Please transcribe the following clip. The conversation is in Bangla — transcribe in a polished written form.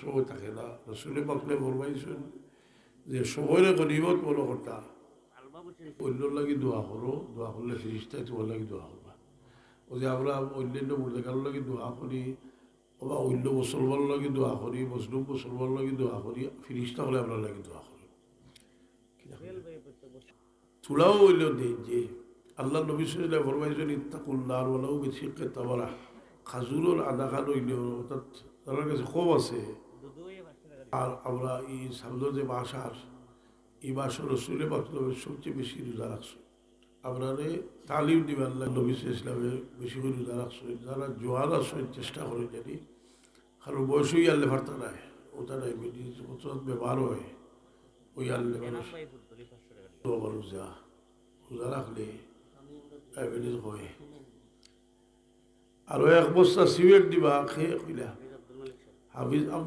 সময় থাকে না। রসুলে পাকলে ফরমাইছেন যে সময়ের গনিমত মনে করতা অন্যর লাগি দোয়া করো, দোয়া করলে ফিরিস্তায় তোমার লাগি দোয়া করবা। ও যে আমরা অন্যান্য মুর্দেকার লাগি দোয়া করি বা অন্য মুসলমান লাগি দোয়া করি, মুসলিম মুসলমান লাগি দোয়া করি, ফিরিস্তা হলে আমরা লাগি দোয়া করি। চূড়াও হইল দেই যে আল্লাহ নবী সাল্লাল্লাহু আলাইহি ফরমাইছেন ইত্তাকুল্লাহ ওয়ালাউ বিশিক্কি তামরা। খাজুরের আধা খান হইল, অর্থাৎ তার কাছে কম আছে। আর আমরা এই সামনে যে মাস এই মাসের রসুলে বাস্তবের সবচেয়ে বেশি রোজা রাখছো। আমরা তালিম দিবার নবী ইসলামে বেশি করে রোজা রাখছো। যারা জোয়ান আসো চেষ্টা করে জানি, কারণ বয়সই আনলে পারতা নাই, ওটা নাই ব্যবহার হয় ওই আনলে মানুষ রোজা রোজা রাখলে ডায়াবেটিস হয়। আরো এক বস্তা সিমেন্ট দিবা খেয়ে কইলা হাফিজ আব্দুল